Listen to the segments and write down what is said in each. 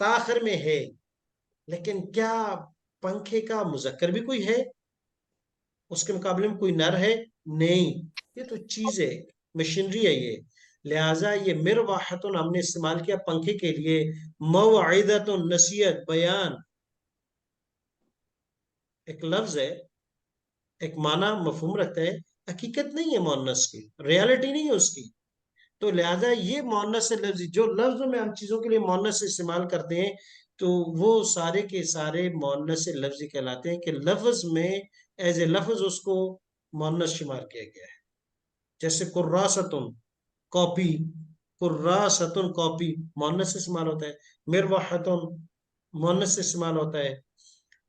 تاخر میں ہے، لیکن کیا پنکھے کا مذکر بھی کوئی ہے اس کے مقابلے میں؟ کوئی نر ہے؟ نہیں، یہ تو چیز ہے، مشینری ہے یہ، لہٰذا یہ مرواحت ہم نے استعمال کیا پنکھے کے لیے، موعظۃ نصیحت بیان، ایک لفظ ہے، ایک معنی مفہوم رکھتا ہے، حقیقت نہیں ہے مؤنث کی، ریالٹی نہیں ہے اس کی، تو لہذا یہ مؤنث لفظ جو لفظوں میں ہم چیزوں کے لیے مؤنث استعمال کرتے ہیں تو وہ سارے کے سارے مؤنث لفظ کہلاتے ہیں، کہ لفظ میں ایز اے لفظ اس کو مؤنث شمار کیا گیا ہے، جیسے قراستن کاپی، قراستن کاپی مؤنث سے استعمال ہوتا ہے، مروحتن مؤنث سے استعمال ہوتا ہے،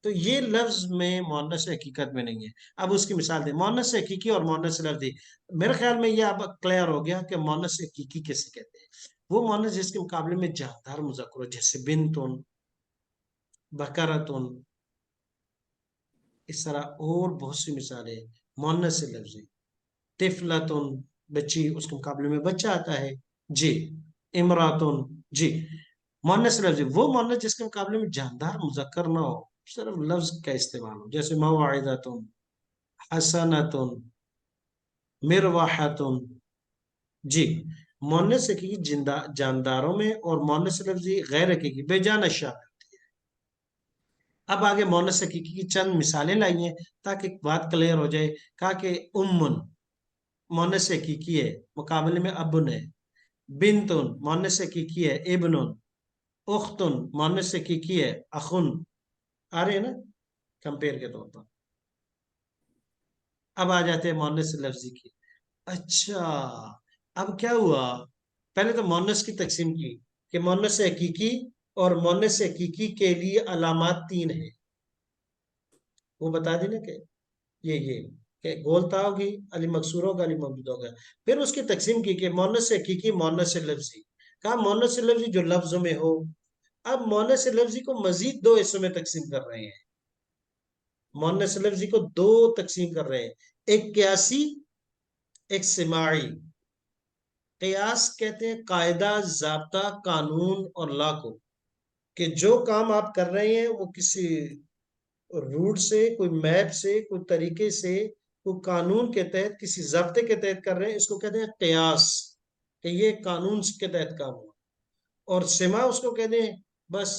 تو یہ لفظ میں مؤنث حقیقت میں نہیں ہے۔ اب اس کی مثال دیں، مؤنث حقیقی اور مؤنث لفظی، میرے خیال میں یہ اب کلیئر ہو گیا کہ مؤنث حقیقی کیسے کہتے ہیں، وہ مؤنث جس کے مقابلے میں جاندار مذکر ہو، جیسے بنتن، بکرتن، اس طرح اور بہت سی مثالیں مؤنث لفظی، طفلتن بچی، اس کے مقابلے میں بچہ آتا ہے، جی، امراتن، جی، مؤنث لفظ وہ مؤنث جس کے مقابلے میں جاندار مذکر نہ ہو، صرف لفظ کا استعمال ہو، جیسے مواعظتن، حسنتن، مرواحتن، جی، مؤنث حقیقی جانداروں میں اور مؤنث لفظی غیر حقیقی بے جان اشیاء میں۔ اب آگے مؤنث حقیقی کی چند مثالیں لائی ہیں تاکہ بات کلیئر ہو جائے، کہا کہ امن مؤنث حقیقی ہے، مقابلے میں ابن ہے، بنتن مؤنث حقیقی ہے، ابنن، اختن مؤنث حقیقی ہے، اخن، آ رہے ہیں نا کمپیئر کے طور پر۔ اب آ جاتے ہیں مؤنث لفظی کی، اچھا اب کیا ہوا، پہلے تو مؤنث کی تقسیم کی کہ مؤنث حقیقی اور مؤنث حقیقی کے لیے علامات تین ہیں، وہ بتا دی نا کہ یہ کہ گولتا ہوگی، علی مقصور ہوگا، علی ممدود ہوگا، پھر اس کی تقسیم کی کہ مؤنث حقیقی مؤنث لفظی، کہا مؤنث لفظی جو لفظوں میں ہو، اب مؤنث لفظی کو مزید دو حصوں میں تقسیم کر رہے ہیں، مؤنث لفظی کو دو تقسیم کر رہے ہیں، ایک قیاسی، ایک سماعی۔ قیاس کہتے ہیں قاعدہ، ضابطہ، قانون اور لا کو، کہ جو کام آپ کر رہے ہیں وہ کسی روٹ سے، کوئی میپ سے، کوئی طریقے سے، کوئی قانون کے تحت، کسی ضابطے کے تحت کر رہے ہیں، اس کو کہتے ہیں قیاس، کہ یہ قانون کے تحت کام ہوا، اور سما اس کو کہتے ہیں بس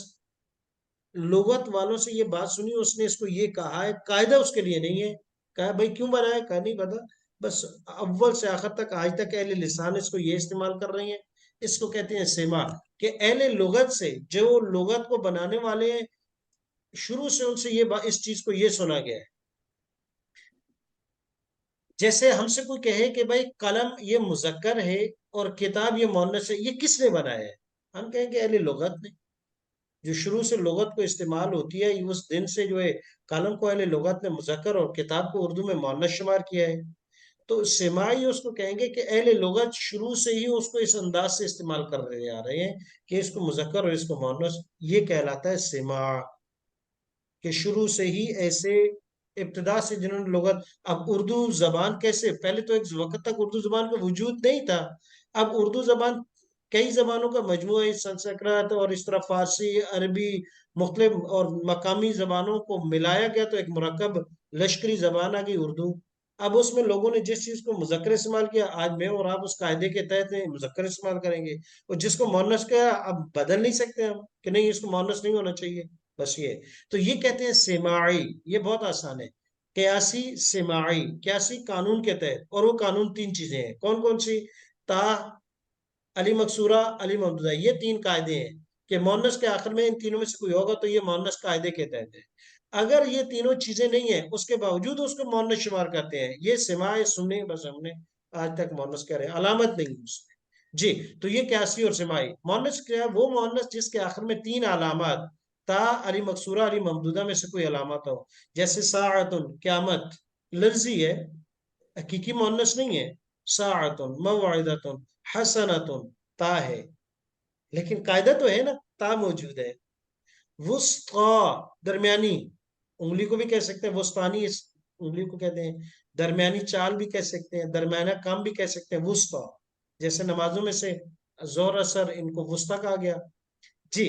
لغت والوں سے یہ بات سنی، اس نے اس کو یہ کہا ہے، قاعدہ اس کے لیے نہیں ہے، کہا بھائی کیوں بنایا، کہا نہیں پتا، بس اول سے آخر تک آج تک اہل لسان اس کو یہ استعمال کر رہی ہیں، اس کو کہتے ہیں سما، کہ اہل لغت سے، جو لغت کو بنانے والے ہیں، شروع سے ان سے یہ اس چیز کو یہ سنا گیا ہے، جیسے ہم سے کوئی کہے کہ بھائی قلم یہ مذکر ہے اور کتاب یہ مؤنث ہے، یہ کس نے بنایا ہے، ہم کہیں گے اہل لغت نے، جو شروع سے لغت کو استعمال ہوتی ہے، اس دن سے جو ہے قلم کو اہل لغت نے مذکر اور کتاب کو اردو میں مؤنث شمار کیا ہے، تو سماعی اس کو کہیں گے کہ اہل لغت شروع سے ہی اس کو اس انداز سے استعمال کر رہے آ رہے ہیں کہ اس کو مذکر اور اس کو مؤنث، یہ کہلاتا ہے سماع، کہ شروع سے ہی ایسے ابتدا سے جنہوں نے لغت، اب اردو زبان کیسے، پہلے تو ایک وقت تک اردو زبان کا وجود نہیں تھا، اب اردو زبان کئی زبانوں کا مجموعہ ہے، سنسکرت اور اس طرح فارسی، عربی، مختلف اور مقامی زبانوں کو ملایا گیا تو ایک مرکب لشکری زبان آ گئی اردو، اب اس میں لوگوں نے جس چیز کو مذکر استعمال کیا، آج میں اور آپ اس قاعدے کے تحت مذکر استعمال کریں گے، اور جس کو مؤنث کیا اب بدل نہیں سکتے ہم کہ نہیں اس کو مؤنث نہیں ہونا چاہیے، بس یہ، تو یہ کہتے ہیں سماعی، یہ بہت آسان ہے، قیاسی، سماعی، قیاسی قانون کے تحت، اور وہ قانون تین چیزیں ہیں، کون کون سی، تا، علی مقصورہ، علی ممدودہ، یہ تین قاعدے ہیں کہ مؤنث کے آخر میں ان تینوں میں سے کوئی ہوگا تو یہ مؤنث قاعدے کے تحت ہے، اگر یہ تینوں چیزیں نہیں ہیں اس کے باوجود اس کو مؤنث شمار کرتے ہیں، یہ سماع سننے، بس ہم نے آج تک مؤنث کہہ رہے ہیں، علامت نہیں اس میں، جی، تو یہ قیاسی اور سماعی مؤنث کیا ہے، وہ مؤنث جس کے آخر میں تین علامات، تا، علی مقصورہ، علی ممدودہ میں سے کوئی علامات ہو، جیسے ساعتن قیامت، لفظی ہے، حقیقی مؤنث نہیں ہے، ساعتن، موعظتن، حسنتن، تا ہے، لیکن قاعدہ تو ہے نا، تا موجود ہے، وسطی درمیانی، انگلی کو بھی کہہ سکتے ہیں وسطانی، اس انگلی کو کہتے ہیں، درمیانی چال بھی کہہ سکتے ہیں، درمیانہ کام بھی کہہ سکتے ہیں، وسطی، جیسے نمازوں میں سے زور اثر ان کو وسطی کہا گیا، جی،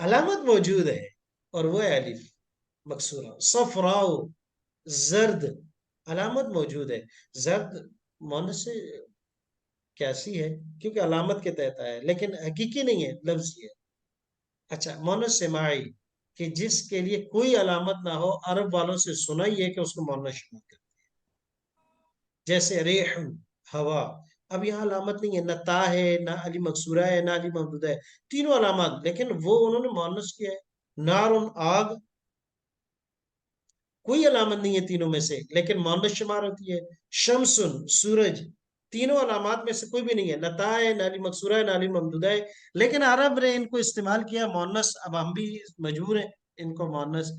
علامت موجود ہے اور وہ ہے الف مکسورہ. صفراؤ زرد علامت موجود ہے. زرد مونس سے کیسی ہے کیونکہ علامت کے تحت آیا ہے لیکن حقیقی نہیں ہے لفظی ہے. اچھا مونس سماعی کہ جس کے لیے کوئی علامت نہ ہو عرب والوں سے سنا ہی ہے کہ اس کو مونس شمار کرتے ہیں. جیسے ریح ہوا. اب یہاں علامت نہیں ہے نہ تا ہے نہ علی مقصورہ ہے نہ علی ممدودہ ہے تینوں علامات لیکن وہ انہوں نے مونس کیا ہے. نار آگ کوئی علامت نہیں ہے تینوں میں سے لیکن مونس شمار ہوتی ہے. شمسن سورج تینوں علامات میں سے کوئی بھی نہیں ہے. نتا ہے نہ علی مقصورہ ہے نہ علی ممدودہ ہے لیکن عرب نے ان کو استعمال کیا مونس. اب ہم بھی مجبور ہیں ان کو مونس.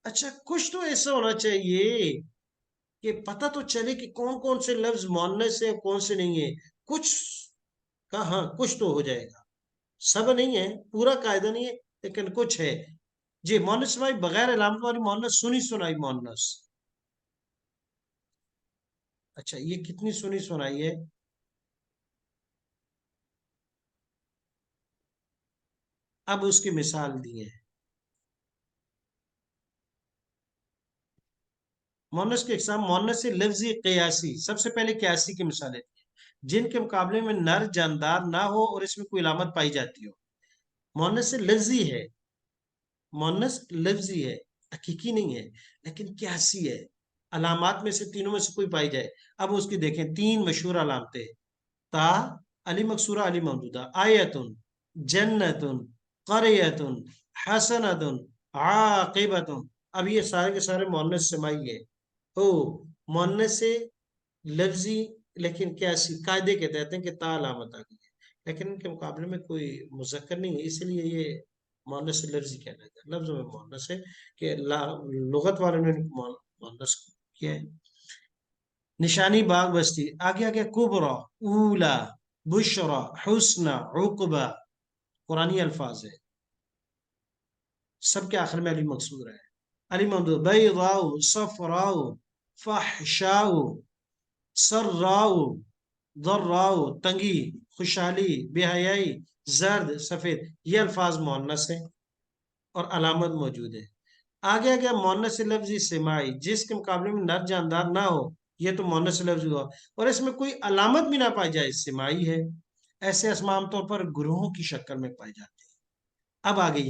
اچھا کچھ تو ایسا ہونا چاہیے کہ پتہ تو چلے کہ کون کون سے لفظ مونس ہے کون سے نہیں ہے. کچھ ہاں کچھ تو ہو جائے گا. سب نہیں ہے پورا قاعدہ نہیں ہے لیکن کچھ ہے. جی مونس بھائی بغیر علامت والی مونس سنی سنائی مونس. اچھا یہ کتنی سنی سنائی ہے. اب اس کی مثال دی ہے. مونس کے اقسام مونس لفظی قیاسی. سب سے پہلے قیاسی کی مثالیں دی ہیں جن کے مقابلے میں نر جاندار نہ ہو اور اس میں کوئی علامت پائی جاتی ہو. مونس لفظی ہے. مونس لفظی ہے حقیقی نہیں ہے لیکن قیاسی ہے. علامات میں سے تینوں میں سے کوئی پائی جائے. اب اس کی دیکھیں تین مشہور علامتیں. تا علی مقصورہ علی ممدودہ. آیتن جنتن قریتن حسنتن عاقبتن. اب یہ سارے کے سارے مونس سمائی ہے. او مونس سے لفظی لیکن قیاسی قاعدے کے تحت ہیں کہ تا علامت آ گئی ہے لیکن ان کے مقابلے میں کوئی مذکر نہیں ہے اس لیے یہ مونس لفظی کہلاتا ہے. لفظ میں مونس ہے کہ لغت والوں نے مونس کیا ہے. نشانی باغ بستی. آگے آگے کبرا اولا بشرا حسنہ عقبہ قرآنی الفاظ ہے. سب کے آخر میں علی مقصور ہے. علی ممدود بیضاء صفراء فحشاء سراء ضراء تنگی خوشحالی بے حیائی زرد سفید. یہ الفاظ مونس ہیں اور علامت موجود ہے. آگے آگے مونس لفظی سماعی جس کے مقابلے میں نر جاندار نہ ہو یہ تو مونس لفظ ہوا اور اس میں کوئی علامت بھی نہ پائی جائے سماعی ہے. ایسے اسماء عام طور پر گروہوں کی شکل میں پائی جاتی ہے. اب آگے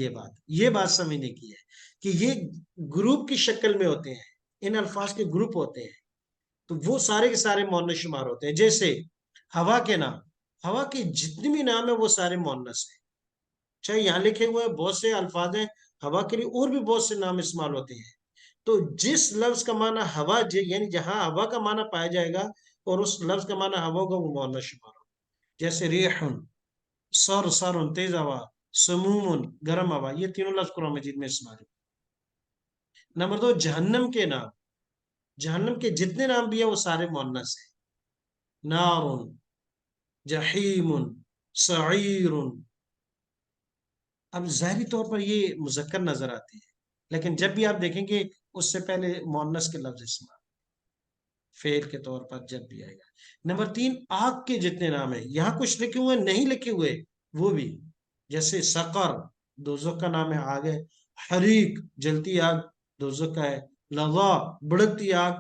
یہ بات سمجھنے کی ہے کہ یہ گروپ کی شکل میں ہوتے ہیں. ان الفاظ کے گروپ ہوتے ہیں تو وہ سارے کے سارے مونس شمار ہوتے ہیں. جیسے ہوا کے نام. ہوا کے جتنے بھی نام ہیں وہ سارے مونس ہیں. چاہے یہاں لکھے ہوئے بہت سے الفاظ ہیں ہوا کے لیے اور بھی بہت سے نام استعمال ہوتے ہیں. تو جس لفظ کا معنی ہوا یعنی جہاں ہوا کا معنی پایا جائے گا اور اس لفظ کا معنی ہوا ہوگا وہ مونس شمار ہوگا. جیسے ریحن سر سرن تیز ہوا سمومن گرم ہوا. یہ تینوں لفظ قرآن مجید میں استعمال ہے. نمبر 2 جہنم کے نام. جہنم کے جتنے نام بھی ہیں وہ سارے مونس ہیں. نارن جحیم سعیر. اب ظاہری طور پر یہ مذکر نظر آتی ہے لیکن جب بھی آپ دیکھیں گے اس سے پہلے مونس کے لفظ استعمال فعل کے طور پر جب بھی آئے گا. نمبر 3 آگ کے جتنے نام ہیں یہاں کچھ لکھے ہوئے نہیں لکھے ہوئے وہ بھی. جیسے سقر دوزخ کا نام ہے آگ ہے. حریق جلتی آگ دوزخ کا ہے. لظا بڑکتی آگ.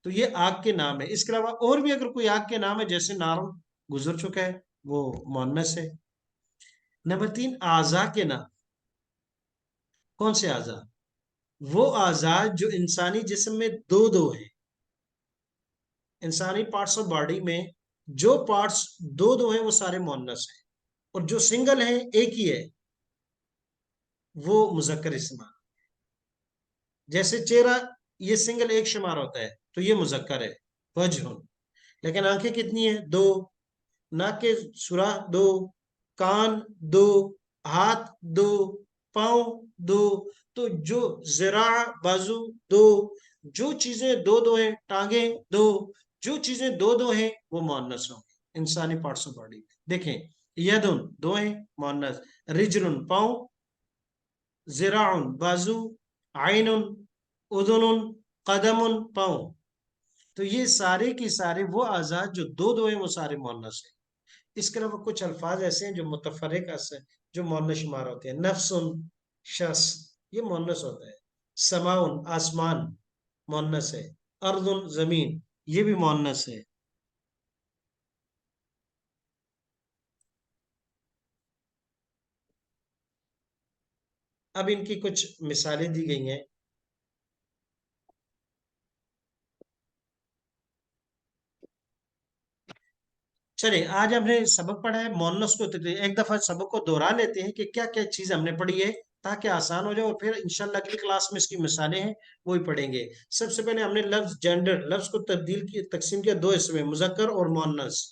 تو یہ آگ کے نام ہے. اس کے علاوہ اور بھی اگر کوئی آگ کے نام ہے جیسے نارم گزر چکا ہے وہ مونس ہے. نمبر 3 اعضاء کے نام. کون سے اعضاء؟ وہ اعضاء جو انسانی جسم میں دو ہیں. انسانی پارٹس آف باڈی میں جو پارٹس دو ہیں وہ سارے مونس ہیں اور جو سنگل ہیں ایک ہی ہے وہ مذکر استعمال. جیسے چہرہ یہ سنگل ایک شمار ہوتا ہے تو یہ مذکر ہے وجہ. لیکن آنکھیں کتنی ہیں؟ دو. ناک کے سوراخ دو. کان دو. ہاتھ دو. پاؤں دو. تو جو ذراع بازو دو. جو چیزیں دو ہیں ٹانگیں دو. جو چیزیں دو ہیں وہ مؤنث ہوں گے انسانی پارٹس آف باڈی. دیکھیں یدن دو ہیں مؤنث. رجلن پاؤں. ذراع بازو. عین اذن قدم پاؤں. تو یہ سارے کی سارے وہ اعضاء جو دو ہیں وہ سارے مؤنث ہیں. اس کے علاوہ کچھ الفاظ ایسے ہیں جو متفرق سے جو مؤنث شمار ہوتے ہیں. نفسن شخص، یہ مؤنث ہوتا ہے. سماؤن آسمان مؤنث ہے. ارض زمین، یہ بھی مؤنث ہے. اب ان کی کچھ مثالیں دی گئی ہیں. چلے آج ہم نے سبق پڑھا ہے مؤنث کو ایک دفعہ سبق کو دوہرا لیتے ہیں کہ کیا کیا چیز ہم نے پڑھی ہے تاکہ آسان ہو جائے، اور پھر انشاءاللہ اگلی کلاس میں اس کی مثالیں ہیں وہی پڑھیں گے. سب سے پہلے ہم نے لفظ جینڈر، لفظ کو تبدیل کی تقسیم کیا دو حصے میں، مذکر اور مؤنث.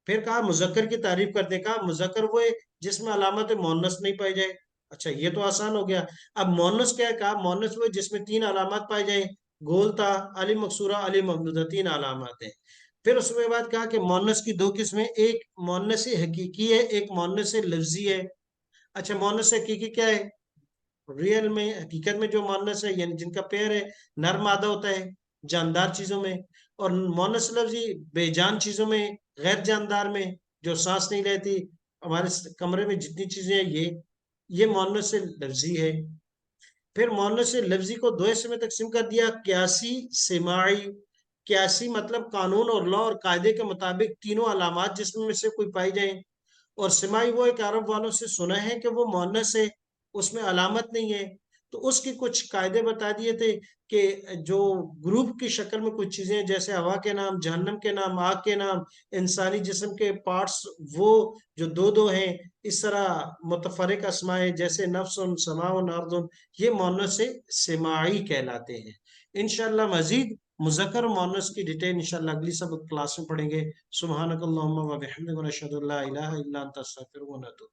پھر کہا مذکر کی تعریف کرتے ہیں، کہا مذکر وہ ہے جس میں علامت مؤنث نہیں پائی جائے. اچھا یہ تو آسان ہو گیا. اب مؤنث کیا ہے؟ کہا مؤنث وہ ہے جس میں تین علامات پائی جائیں، گولتا، علی مقصورہ، علی ممدودہ، تین علامات ہیں. پھر اس میں بعد کہا کہ مؤنث کی دو قسمیں، ایک مؤنث حقیقی ہے، ایک مؤنث لفظی ہے. اچھا مؤنث حقیقی کیا ہے؟ ریئل میں، حقیقت میں جو مؤنث ہے یعنی جن کا پیر ہے، نر مادہ ہوتا ہے جاندار چیزوں میں. اور مؤنث لفظی بے جان چیزوں میں، غیر جاندار میں، جو سانس نہیں لیتی. ہمارے کمرے میں جتنی چیزیں ہیں یہ مؤنث لفظی ہے. پھر مؤنث لفظی کو دو حصے میں تقسیم کر دیا، قیاسی، سماعی. قیاسی مطلب قانون اور لا اور قاعدے کے مطابق تینوں علامات جس میں سے کوئی پائی جائیں. اور سماعی وہ ایک عرب والوں سے سنا ہے کہ وہ مؤنث ہے، اس میں علامت نہیں ہے. تو اس کی کچھ قاعدے بتا دیے تھے کہ جو گروپ کی شکل میں کچھ چیزیں جیسے ہوا کے نام، جہنم کے نام، آگ کے نام، انسانی جسم کے پارٹس وہ جو دو دو ہیں، اس طرح متفرق اسماء جیسے نفس، سماع، ارض، یہ مؤنث سماعی کہلاتے ہیں. انشاءاللہ مزید مذکر و مؤنث کی ڈیٹیل انشاءاللہ اگلی سب کلاس میں پڑھیں گے. سبحانک اللہم و بحمدک، ونشہد ان لا الہ الا انت، استغفرک و نتوب